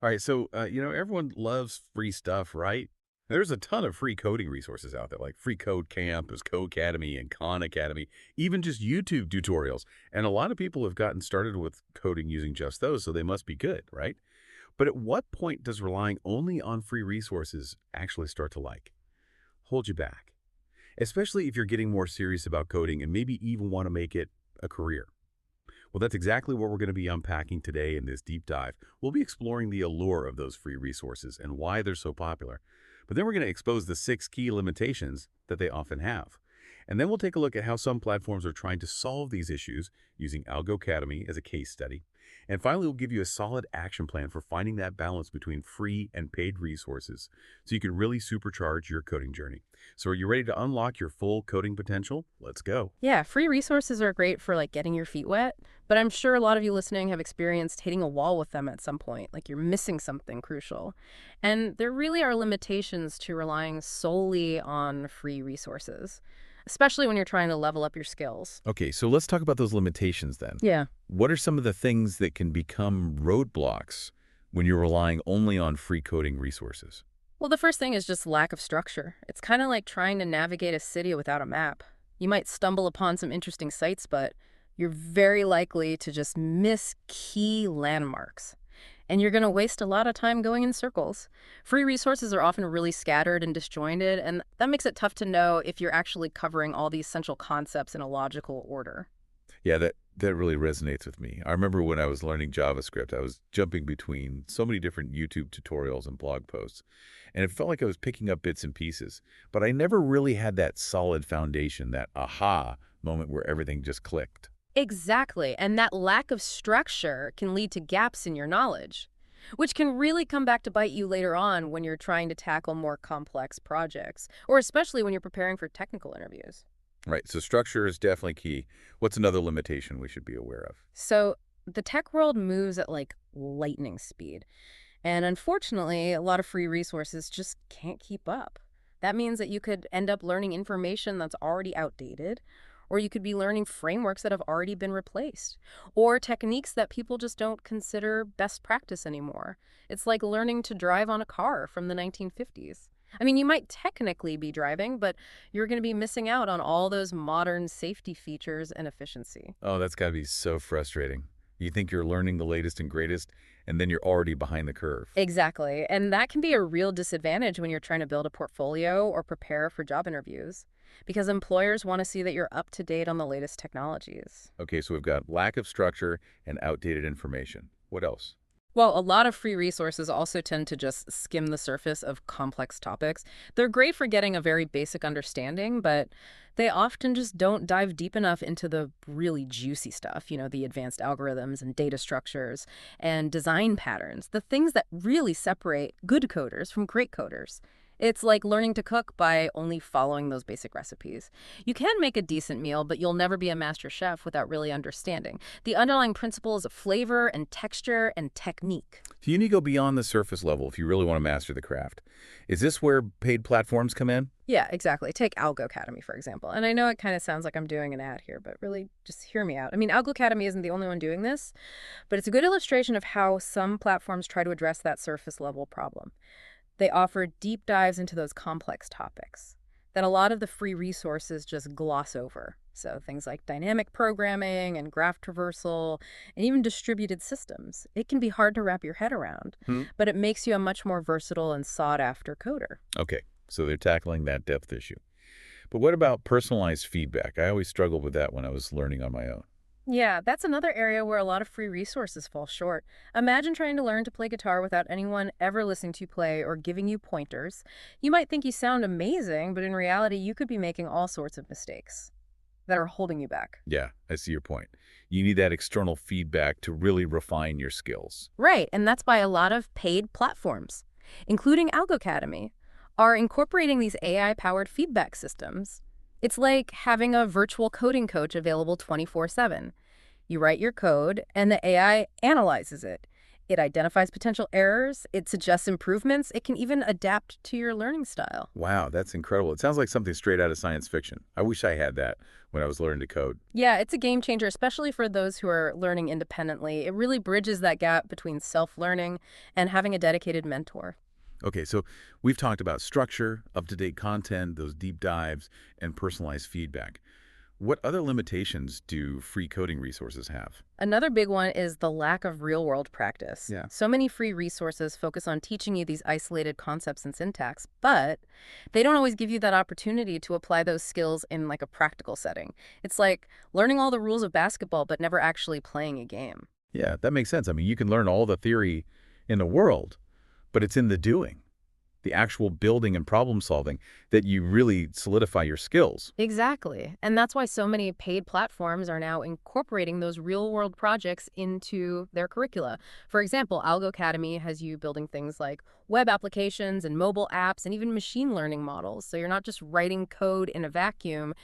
All right, so everyone loves free stuff, right? There's a ton of free coding resources out there, like Free Code Camp, there's Codecademy and Khan Academy, even just YouTube tutorials. And a lot of people have gotten started with coding using just those, so they must be good, right? But at what point does relying only on free resources actually start to hold you back? Especially if you're getting more serious about coding and maybe even want to make it a career. Well, that's exactly what we're going to be unpacking today in this deep dive. We'll be exploring the allure of those free resources and why they're so popular. But then we're going to expose the 6 key limitations that they often have. And then we'll take a look at how some platforms are trying to solve these issues using Algo Academy as a case study. And finally, we'll give you a solid action plan for finding that balance between free and paid resources so you can really supercharge your coding journey. So are you ready to unlock your full coding potential? Let's go. Yeah, free resources are great for getting your feet wet, but I'm sure a lot of you listening have experienced hitting a wall with them at some point, like you're missing something crucial. And there really are limitations to relying solely on free resources, especially when you're trying to level up your skills. Okay, so let's talk about those limitations then. Yeah. What are some of the things that can become roadblocks when you're relying only on free coding resources? Well, the first thing is just lack of structure. It's kind of like trying to navigate a city without a map. You might stumble upon some interesting sites, but you're very likely to just miss key landmarks. And you're going to waste a lot of time going in circles. Free resources are often really scattered and disjointed, and that makes it tough to know if you're actually covering all these central concepts in a logical order. Yeah, that really resonates with me. I remember when I was learning JavaScript, I was jumping between so many different YouTube tutorials and blog posts, and it felt like I was picking up bits and pieces. But I never really had that solid foundation, that aha moment where everything just clicked. Exactly, and that lack of structure can lead to gaps in your knowledge, which can really come back to bite you later on when you're trying to tackle more complex projects, or especially when you're preparing for technical interviews. Right, so structure is definitely key. What's another limitation we should be aware of? So the tech world moves at lightning speed. And unfortunately, a lot of free resources just can't keep up. That means that you could end up learning information that's already outdated, or you could be learning frameworks that have already been replaced, or techniques that people just don't consider best practice anymore. It's like learning to drive on a car from the 1950s. I mean, you might technically be driving, but you're going to be missing out on all those modern safety features and efficiency. Oh, that's got to be so frustrating. You think you're learning the latest and greatest, and then you're already behind the curve. Exactly. And that can be a real disadvantage when you're trying to build a portfolio or prepare for job interviews because employers want to see that you're up to date on the latest technologies. Okay, so we've got lack of structure and outdated information. What else? Well, a lot of free resources also tend to just skim the surface of complex topics. They're great for getting a very basic understanding, but they often just don't dive deep enough into the really juicy stuff, the advanced algorithms and data structures and design patterns, the things that really separate good coders from great coders. It's like learning to cook by only following those basic recipes. You can make a decent meal, but you'll never be a master chef without really understanding the underlying principles of flavor and texture and technique. So you need to go beyond the surface level if you really want to master the craft. Is this where paid platforms come in? Yeah, exactly. Take Algo Academy, for example. And I know it kind of sounds like I'm doing an ad here, but really just hear me out. I mean, Algo Academy isn't the only one doing this, but it's a good illustration of how some platforms try to address that surface level problem. They offer deep dives into those complex topics that a lot of the free resources just gloss over. So things like dynamic programming and graph traversal and even distributed systems. It can be hard to wrap your head around, Hmm. but it makes you a much more versatile and sought after coder. Okay, so they're tackling that depth issue. But what about personalized feedback? I always struggled with that when I was learning on my own. Yeah, that's another area where a lot of free resources fall short. Imagine trying to learn to play guitar without anyone ever listening to you play or giving you pointers. You might think you sound amazing, but in reality, you could be making all sorts of mistakes that are holding you back. Yeah, I see your point. You need that external feedback to really refine your skills. Right, and that's why a lot of paid platforms, including Algo Academy, are incorporating these AI-powered feedback systems. It's like having a virtual coding coach available 24/7. You write your code, and the AI analyzes it. It identifies potential errors, it suggests improvements, it can even adapt to your learning style. Wow, that's incredible. It sounds like something straight out of science fiction. I wish I had that when I was learning to code. Yeah, it's a game changer, especially for those who are learning independently. It really bridges that gap between self-learning and having a dedicated mentor. Okay, so we've talked about structure, up-to-date content, those deep dives, and personalized feedback. What other limitations do free coding resources have? Another big one is the lack of real-world practice. Yeah. So many free resources focus on teaching you these isolated concepts and syntax, but they don't always give you that opportunity to apply those skills in like a practical setting. It's like learning all the rules of basketball but never actually playing a game. Yeah, that makes sense. I mean, you can learn all the theory in the world, but it's in the doing, the actual building and problem solving that you really solidify your skills. Exactly. And that's why so many paid platforms are now incorporating those real-world projects into their curricula. For example, Algo Academy has you building things like web applications and mobile apps and even machine learning models. So you're not just writing code in a vacuum,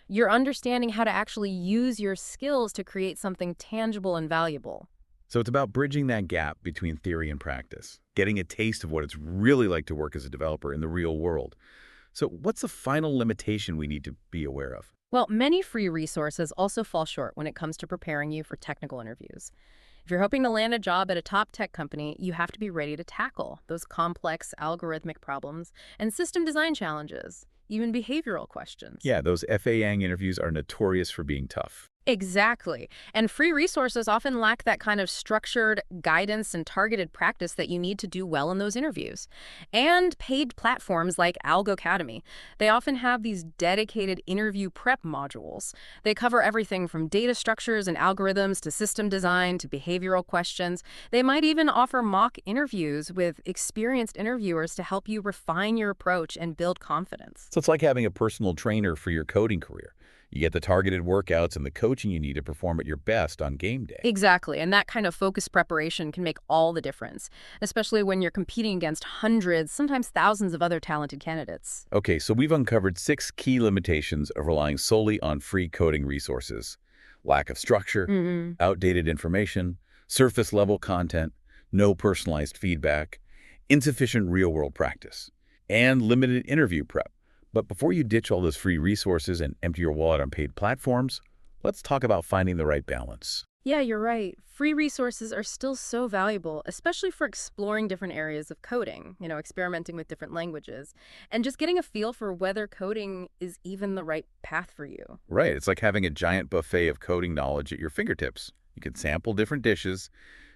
you're understanding how to actually use your skills to create something tangible and valuable. So it's about bridging that gap between theory and practice, getting a taste of what it's really like to work as a developer in the real world. So what's the final limitation we need to be aware of? Well, many free resources also fall short when it comes to preparing you for technical interviews. If you're hoping to land a job at a top tech company, you have to be ready to tackle those complex algorithmic problems and system design challenges, even behavioral questions. Yeah, those FA-Yang interviews are notorious for being tough. Exactly. And free resources often lack that kind of structured guidance and targeted practice that you need to do well in those interviews. And paid platforms like Algo Academy, they often have these dedicated interview prep modules. They cover everything from data structures and algorithms to system design to behavioral questions. They might even offer mock interviews with experienced interviewers to help you refine your approach and build confidence. So it's like having a personal trainer for your coding career. You get the targeted workouts and the coaching you need to perform at your best on game day. Exactly. And that kind of focused preparation can make all the difference, especially when you're competing against hundreds, sometimes thousands of other talented candidates. Okay, so we've uncovered 6 key limitations of relying solely on free coding resources. Lack of structure, Hmm. outdated information, surface-level content, no personalized feedback, insufficient real-world practice, and limited interview prep. But before you ditch all those free resources and empty your wallet on paid platforms, let's talk about finding the right balance. Yeah, you're right. Free resources are still so valuable, especially for exploring different areas of coding, experimenting with different languages, and just getting a feel for whether coding is even the right path for you. Right, it's like having a giant buffet of coding knowledge at your fingertips. You can sample different dishes,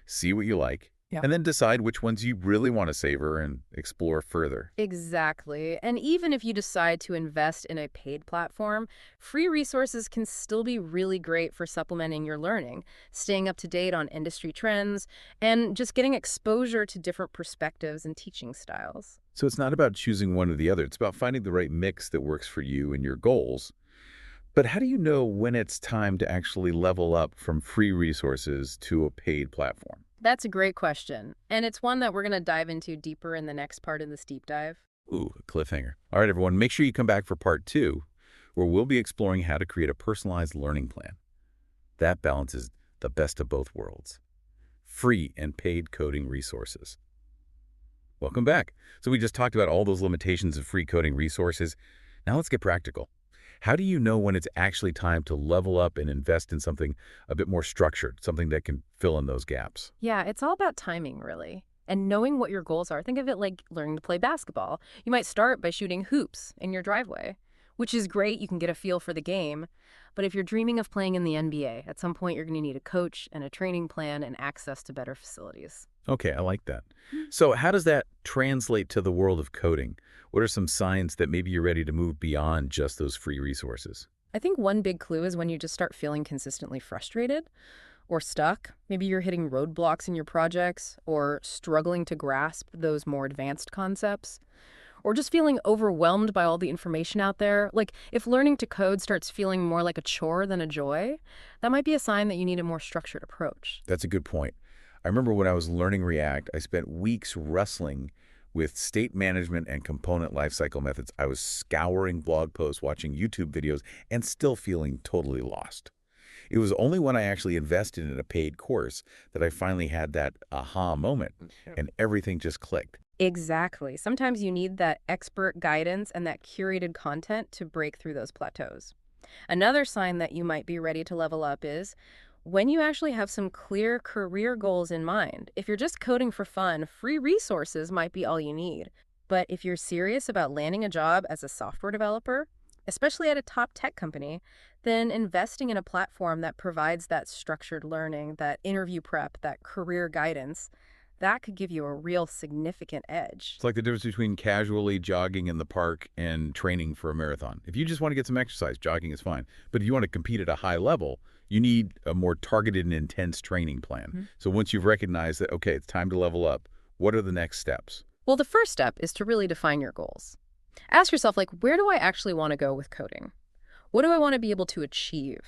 see what you like, Yeah. and then decide which ones you really want to savor and explore further. Exactly. And even if you decide to invest in a paid platform, free resources can still be really great for supplementing your learning, staying up to date on industry trends, and just getting exposure to different perspectives and teaching styles. So it's not about choosing one or the other. It's about finding the right mix that works for you and your goals. But how do you know when it's time to actually level up from free resources to a paid platform? That's a great question, and it's one that we're going to dive into deeper in the next part of this deep dive. Ooh, a cliffhanger. All right, everyone, make sure you come back for part 2, where we'll be exploring how to create a personalized learning plan. That balances the best of both worlds. Free and paid coding resources. Welcome back. So we just talked about all those limitations of free coding resources. Now let's get practical. How do you know when it's actually time to level up and invest in something a bit more structured, something that can fill in those gaps? Yeah, it's all about timing, really. And knowing what your goals are. Think of it like learning to play basketball. You might start by shooting hoops in your driveway, which is great. You can get a feel for the game. But if you're dreaming of playing in the NBA, at some point you're going to need a coach and a training plan and access to better facilities. Okay, I like that. So how does that translate to the world of coding? What are some signs that maybe you're ready to move beyond just those free resources? I think one big clue is when you just start feeling consistently frustrated or stuck. Maybe you're hitting roadblocks in your projects or struggling to grasp those more advanced concepts, or just feeling overwhelmed by all the information out there. Like if learning to code starts feeling more like a chore than a joy, that might be a sign that you need a more structured approach. That's a good point. I remember when I was learning React, I spent weeks wrestling with state management and component lifecycle methods. I was scouring blog posts, watching YouTube videos, and still feeling totally lost. It was only when I actually invested in a paid course that I finally had that aha moment, Yep. and everything just clicked. Exactly. Sometimes you need that expert guidance and that curated content to break through those plateaus. Another sign that you might be ready to level up is when you actually have some clear career goals in mind. If you're just coding for fun, free resources might be all you need. But if you're serious about landing a job as a software developer, especially at a top tech company, then investing in a platform that provides that structured learning, that interview prep, that career guidance, that could give you a real significant edge. It's like the difference between casually jogging in the park and training for a marathon. If you just want to get some exercise, jogging is fine. But if you want to compete at a high level, you need a more targeted and intense training plan. Mhm. So once you've recognized that, okay, it's time to level up, what are the next steps? Well, the first step is to really define your goals. Ask yourself, like, where do I actually want to go with coding? What do I want to be able to achieve?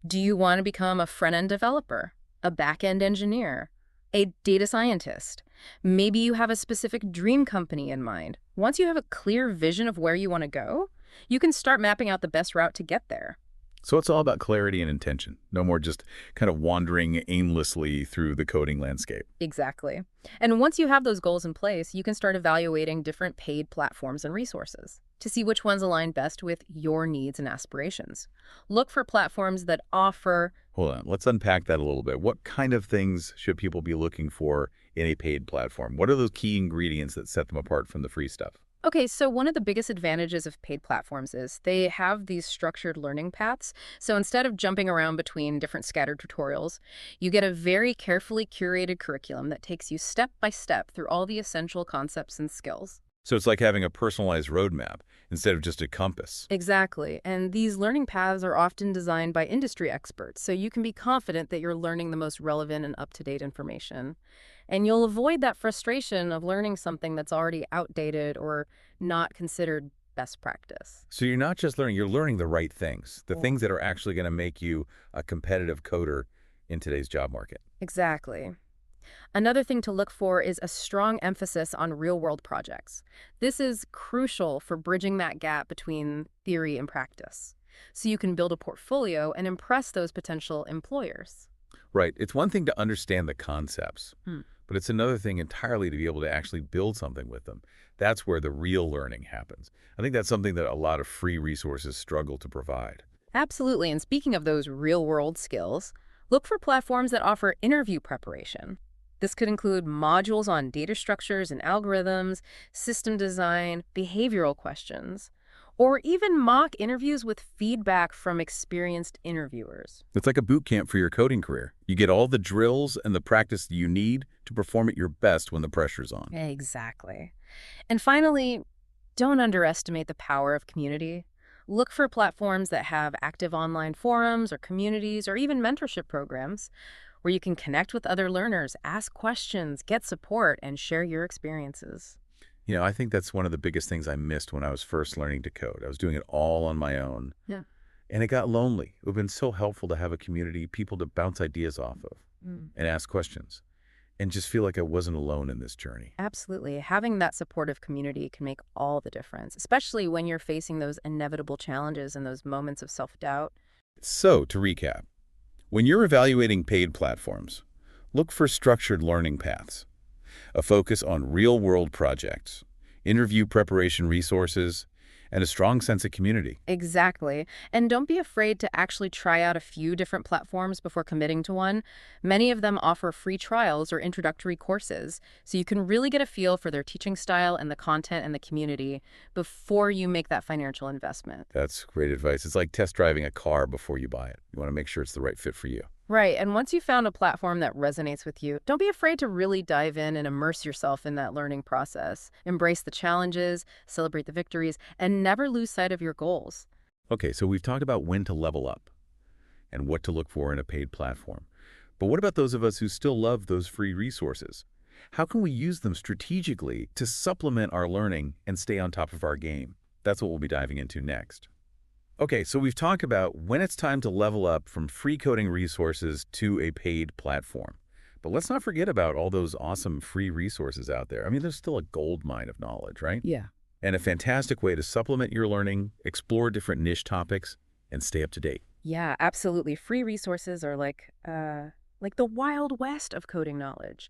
Do you want to become a front-end developer, a back-end engineer, a data scientist? Maybe you have a specific dream company in mind. Once you have a clear vision of where you want to go, you can start mapping out the best route to get there. So it's all about clarity and intention. No more just kind of wandering aimlessly through the coding landscape. Exactly. And once you have those goals in place, you can start evaluating different paid platforms and resources to see which ones align best with your needs and aspirations. Look for platforms that offer. Hold on, let's unpack that a little bit. What kind of things should people be looking for in a paid platform? What are those key ingredients that set them apart from the free stuff? Okay, so one of the biggest advantages of paid platforms is they have these structured learning paths. So instead of jumping around between different scattered tutorials, you get a very carefully curated curriculum that takes you step by step through all the essential concepts and skills. So it's like having a personalized roadmap instead of just a compass. Exactly. And these learning paths are often designed by industry experts, so you can be confident that you're learning the most relevant and up-to-date information. And you'll avoid that frustration of learning something that's already outdated or not considered best practice. So you're not just learning, you're learning the right things, the Yeah. things that are actually going to make you a competitive coder in today's job market. Exactly. Another thing to look for is a strong emphasis on real-world projects. This is crucial for bridging that gap between theory and practice, so you can build a portfolio and impress those potential employers. Right. It's one thing to understand the concepts, Hmm. but it's another thing entirely to be able to actually build something with them. That's where the real learning happens. I think that's something that a lot of free resources struggle to provide. Absolutely. And speaking of those real-world skills, look for platforms that offer interview preparation. This could include modules on data structures and algorithms, system design, behavioral questions, or even mock interviews with feedback from experienced interviewers. It's like a boot camp for your coding career. You get all the drills and the practice you need to perform at your best when the pressure's on. Exactly. And finally, don't underestimate the power of community. Look for platforms that have active online forums or communities or even mentorship programs where you can connect with other learners, ask questions, get support, and share your experiences. You know, I think that's one of the biggest things I missed when I was first learning to code. I was doing it all on my own, Yeah. and it got lonely. It would have been so helpful to have a community, people to bounce ideas off of Mm. and ask questions, and just feel like I wasn't alone in this journey. Absolutely. Having that supportive community can make all the difference, especially when you're facing those inevitable challenges and those moments of self-doubt. So, to recap, when you're evaluating paid platforms, look for structured learning paths, a focus on real-world projects, interview preparation resources, and a strong sense of community. Exactly. And don't be afraid to actually try out a few different platforms before committing to one. Many of them offer free trials or introductory courses, so you can really get a feel for their teaching style and the content and the community before you make that financial investment. That's great advice. It's like test driving a car before you buy it. You want to make sure it's the right fit for you. Right. And once you found a platform that resonates with you, don't be afraid to really dive in and immerse yourself in that learning process. Embrace the challenges, celebrate the victories, and never lose sight of your goals. Okay, so we've talked about when to level up and what to look for in a paid platform. But what about those of us who still love those free resources? How can we use them strategically to supplement our learning and stay on top of our game? That's what we'll be diving into next. Okay, so we've talked about when it's time to level up from free coding resources to a paid platform. But let's not forget about all those awesome free resources out there. I mean, there's still a gold mine of knowledge, right? Yeah. And a fantastic way to supplement your learning, explore different niche topics, and stay up to date. Yeah, absolutely. Free resources are like the wild west of coding knowledge.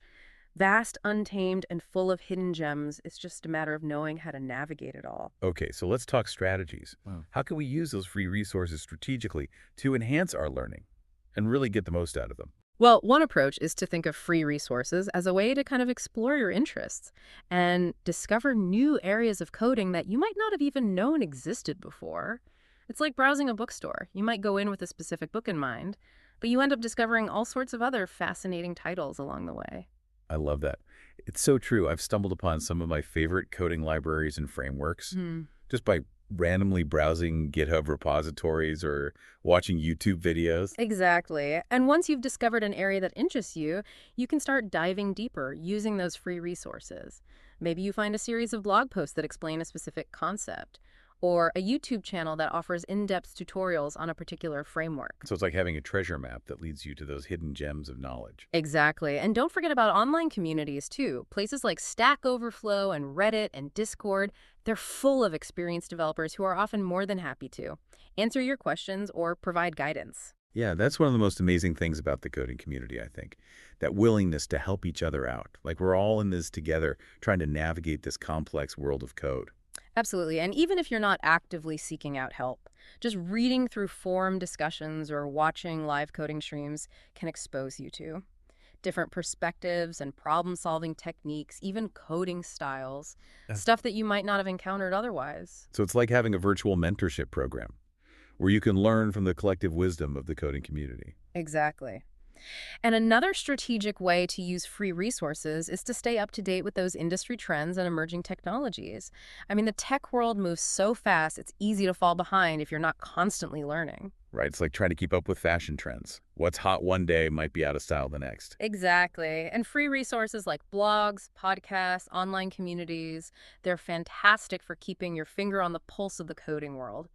Vast, untamed, and full of hidden gems. It's just a matter of knowing how to navigate it all. Okay, so let's talk strategies. Wow. How can we use those free resources strategically to enhance our learning and really get the most out of them? Well, one approach is to think of free resources as a way to kind of explore your interests and discover new areas of coding that you might not have even known existed before. It's like browsing a bookstore. You might go in with a specific book in mind, but you end up discovering all sorts of other fascinating titles along the way. I love that. It's so true. I've stumbled upon some of my favorite coding libraries and frameworks Hmm. just by randomly browsing GitHub repositories or watching YouTube videos. Exactly. And once you've discovered an area that interests you, you can start diving deeper using those free resources. Maybe you find a series of blog posts that explain a specific concept, or a YouTube channel that offers in-depth tutorials on a particular framework. So it's like having a treasure map that leads you to those hidden gems of knowledge. Exactly. And don't forget about online communities too. Places like Stack Overflow and Reddit and Discord, they're full of experienced developers who are often more than happy to answer your questions or provide guidance. Yeah, that's one of the most amazing things about the coding community, I think. That willingness to help each other out. Like we're all in this together trying to navigate this complex world of code. Absolutely. And even if you're not actively seeking out help, just reading through forum discussions or watching live coding streams can expose you to different perspectives and problem solving techniques, even coding styles, Yeah. stuff that you might not have encountered otherwise. So it's like having a virtual mentorship program where you can learn from the collective wisdom of the coding community. Exactly. And another strategic way to use free resources is to stay up to date with those industry trends and emerging technologies. I mean, the tech world moves so fast, it's easy to fall behind if you're not constantly learning. Right? It's like trying to keep up with fashion trends. What's hot one day might be out of style the next. Exactly. And free resources like blogs, podcasts, online communities, they're fantastic for keeping your finger on the pulse of the coding world.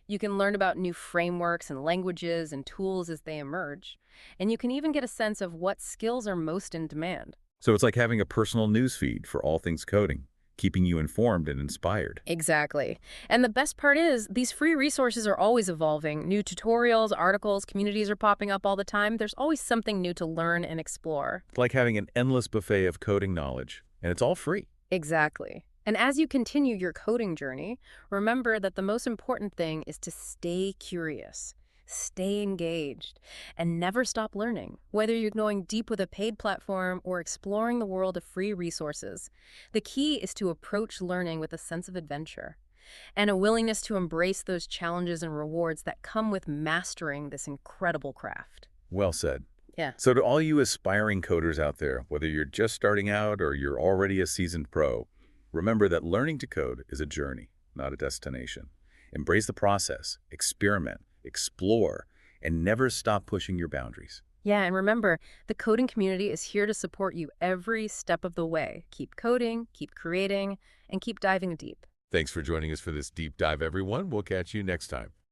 You can learn about new frameworks and languages and tools as they emerge. And you can even get a sense of what skills are most in demand. So it's like having a personal news feed for all things coding, keeping you informed and inspired. Exactly. And the best part is, these free resources are always evolving. New tutorials, articles, communities are popping up all the time. There's always something new to learn and explore. It's like having an endless buffet of coding knowledge, and it's all free. Exactly. And as you continue your coding journey, remember that the most important thing is to stay curious, stay engaged, and never stop learning, whether you're going deep with a paid platform or exploring the world of free resources. The key is to approach learning with a sense of adventure and a willingness to embrace those challenges and rewards that come with mastering this incredible craft. Well said. Yeah. So to all you aspiring coders out there, whether you're just starting out or you're already a seasoned pro, remember that learning to code is a journey, not a destination. Embrace the process, experiment, explore, and never stop pushing your boundaries. Yeah, and remember, the coding community is here to support you every step of the way. Keep coding, keep creating, and keep diving deep. Thanks for joining us for this deep dive, everyone. We'll catch you next time.